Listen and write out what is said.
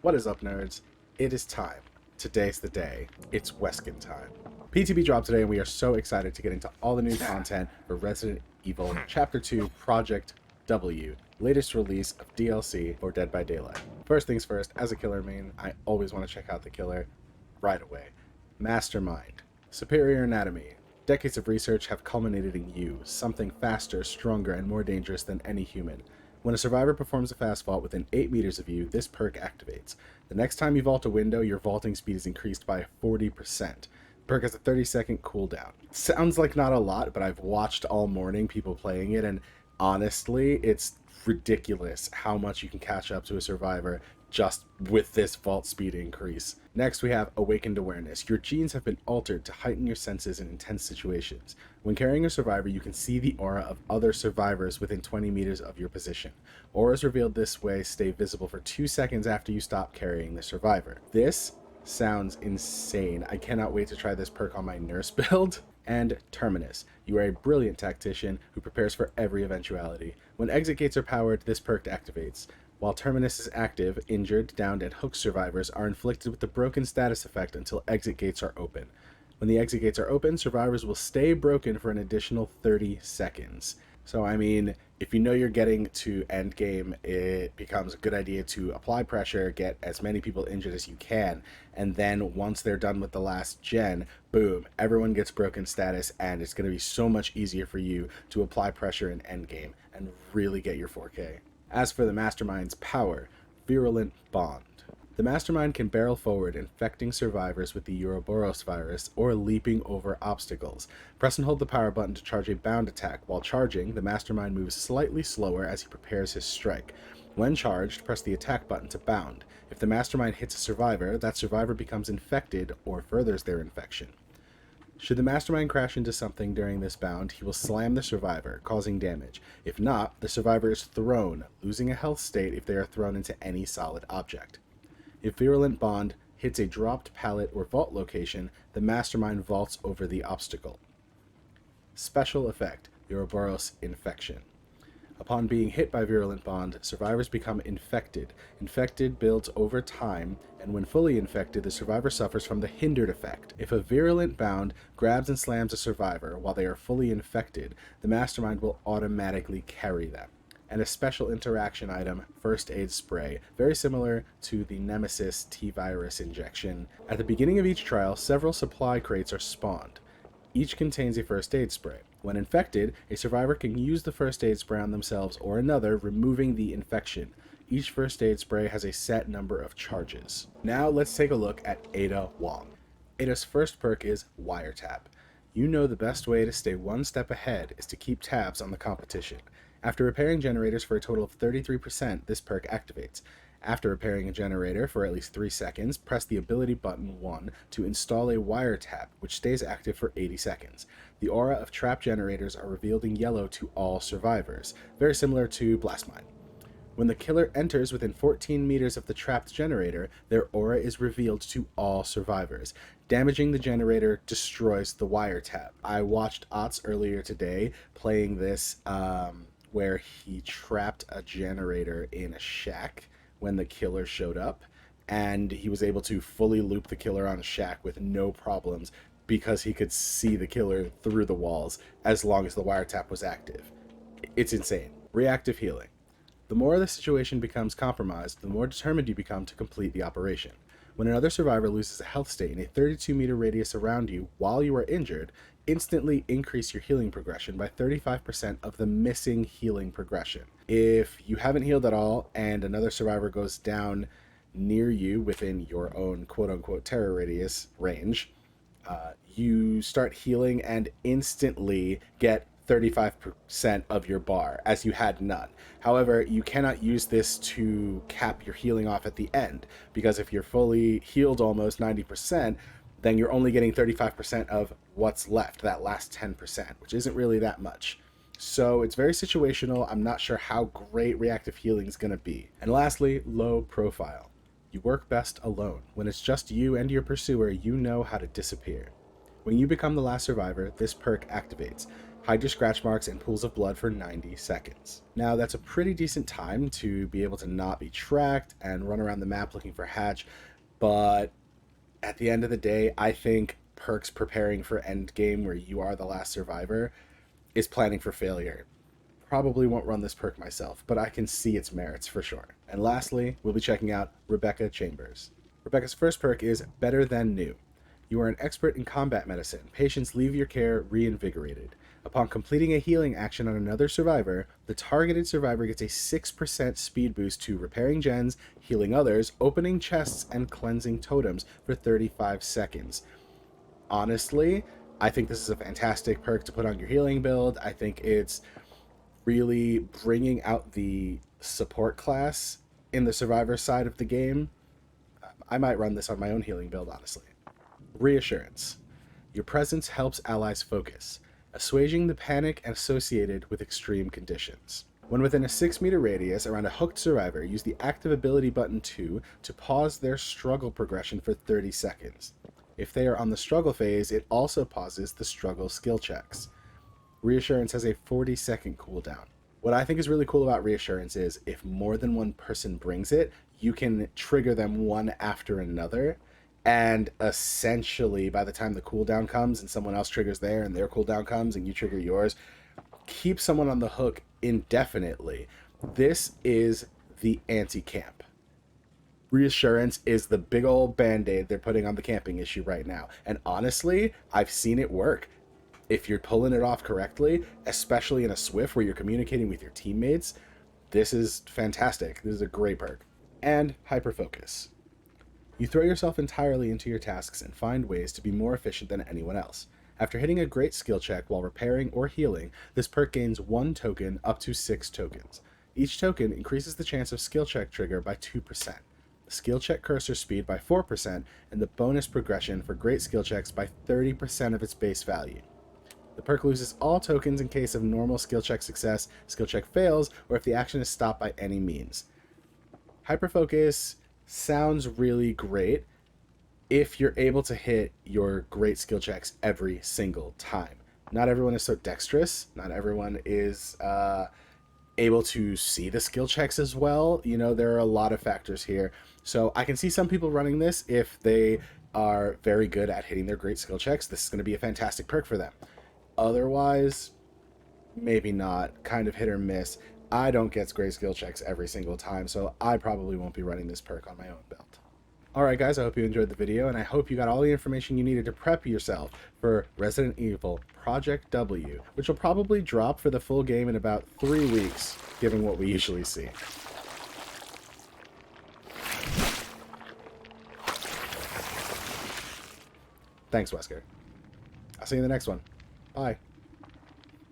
What is up, nerds? It is time. Today's the day. It's Weskin time. PTB dropped today, and we are so excited to get into all the new content for Resident Evil Chapter 2 Project W, latest release of DLC for Dead by Daylight. First things first, as a killer main, I always want to check out the killer right away. Mastermind. Superior anatomy. Decades of research have culminated in you, something faster, stronger, and more dangerous than any human. When a survivor performs a fast vault within 8 meters of you, this perk activates. The next time you vault a window, your vaulting speed is increased by 40%. The perk has a 30-second cooldown. Sounds like not a lot, but I've watched all morning people playing it, and honestly, it's ridiculous how much you can catch up to a survivor just with this vault speed increase. Next, we have Awakened Awareness. Your genes have been altered to heighten your senses in intense situations. When carrying a survivor, you can see the aura of other survivors within 20 meters of your position. Auras revealed this way stay visible for 2 seconds after you stop carrying the survivor. This sounds insane. I cannot wait to try this perk on my nurse build. And Terminus. You are a brilliant tactician who prepares for every eventuality. When exit gates are powered, this perk activates. While Terminus is active, injured, downed, and hooked survivors are inflicted with the broken status effect until exit gates are open. When the exit gates are open, survivors will stay broken for an additional 30 seconds. So, I mean, if you know you're getting to endgame, it becomes a good idea to apply pressure, get as many people injured as you can, and then once they're done with the last gen, boom, everyone gets broken status, and it's going to be so much easier for you to apply pressure in endgame and really get your 4K. As for the Mastermind's power, Virulent Bond. The Mastermind can barrel forward, infecting survivors with the Ouroboros virus or leaping over obstacles. Press and hold the power button to charge a bound attack. While charging, the Mastermind moves slightly slower as he prepares his strike. When charged, press the attack button to bound. If the Mastermind hits a survivor, that survivor becomes infected or furthers their infection. Should the Mastermind crash into something during this bound, he will slam the survivor, causing damage. If not, the survivor is thrown, losing a health state if they are thrown into any solid object. If Virulent Bond hits a dropped pallet or vault location, the Mastermind vaults over the obstacle. Special effect, Ouroboros Infection. Upon being hit by Virulent Bond, survivors become infected. Infected builds over time, and when fully infected, the survivor suffers from the hindered effect. If a Virulent Bond grabs and slams a survivor while they are fully infected, the Mastermind will automatically carry them. And a special interaction item, First Aid Spray, very similar to the Nemesis T-Virus injection. At the beginning of each trial, several supply crates are spawned. Each contains a first aid spray. When infected, a survivor can use the first aid spray on themselves or another, removing the infection. Each first aid spray has a set number of charges. Now let's take a look at Ada Wong. Ada's first perk is Wiretap. You know the best way to stay one step ahead is to keep tabs on the competition. After repairing generators for a total of 33%, this perk activates. After repairing a generator for at least 3 seconds, press the ability button 1 to install a wiretap, which stays active for 80 seconds. The aura of trap generators are revealed in yellow to all survivors, very similar to Blastmine. When the killer enters within 14 meters of the trapped generator, their aura is revealed to all survivors. Damaging the generator destroys the wiretap. I watched Otz earlier today playing this where he trapped a generator in a shack when the killer showed up, and he was able to fully loop the killer on a shack with no problems because he could see the killer through the walls as long as the wiretap was active. It's insane. Reactive healing. The more the situation becomes compromised, the more determined you become to complete the operation. When another survivor loses a health state in a 32-meter radius around you while you are injured, instantly increase your healing progression by 35% of the missing healing progression. If you haven't healed at all and another survivor goes down near you within your own quote-unquote terror radius range, you start healing and instantly get 35% of your bar, as you had none. However, you cannot use this to cap your healing off at the end, because if you're fully healed almost 90%, then you're only getting 35% of what's left, that last 10%, which isn't really that much. So it's very situational. I'm not sure how great reactive healing is going to be. And lastly, low profile. You work best alone. When it's just you and your pursuer, you know how to disappear. When you become the last survivor, this perk activates. Hide your scratch marks and pools of blood for 90 seconds. Now, that's a pretty decent time to be able to not be tracked and run around the map looking for Hatch, but at the end of the day, I think Perk's preparing for endgame, where you are the last survivor, is planning for failure. Probably won't run this perk myself, but I can see its merits for sure. And lastly, we'll be checking out Rebecca Chambers. Rebecca's first perk is Better Than New. You are an expert in combat medicine. Patients leave your care reinvigorated. Upon completing a healing action on another survivor, the targeted survivor gets a 6% speed boost to repairing gens, healing others, opening chests, and cleansing totems for 35 seconds. Honestly, I think this is a fantastic perk to put on your healing build. I think it's really bringing out the support class in the survivor side of the game. I might run this on my own healing build, honestly. Reassurance. Your presence helps allies focus, assuaging the panic associated with extreme conditions. When within a 6-meter radius around a hooked survivor, use the active ability button 2 to pause their struggle progression for 30 seconds. If they are on the struggle phase, it also pauses the struggle skill checks. Reassurance has a 40-second cooldown. What I think is really cool about Reassurance is if more than one person brings it, you can trigger them one after another, and essentially by the time the cooldown comes and someone else triggers there and their cooldown comes and you trigger yours, keep someone on the hook indefinitely. This is the anti-camp. Reassurance is the big old band-aid they're putting on the camping issue right now, and honestly, I've seen it work. If you're pulling it off correctly, especially in a Swift where you're communicating with your teammates, this is fantastic. This is a great perk. And Hyperfocus. You throw yourself entirely into your tasks and find ways to be more efficient than anyone else. After hitting a great skill check while repairing or healing, this perk gains 1 token up to 6 tokens. Each token increases the chance of skill check trigger by 2%, the skill check cursor speed by 4%, and the bonus progression for great skill checks by 30% of its base value. The perk loses all tokens in case of normal skill check success, skill check fails, or if the action is stopped by any means. Hyperfocus sounds really great if you're able to hit your great skill checks every single time. Not everyone is so dexterous. Not everyone is able to see the skill checks as well. You know, there are a lot of factors here. So I can see some people running this if they are very good at hitting their great skill checks. This is going to be a fantastic perk for them. Otherwise, maybe not. Kind of hit or miss. I don't get great skill checks every single time, so I probably won't be running this perk on my own build. Alright guys, I hope you enjoyed the video, and I hope you got all the information you needed to prep yourself for Resident Evil Project W, which will probably drop for the full game in about 3 weeks, given what we usually see. Thanks, Wesker. I'll see you in the next one. Bye.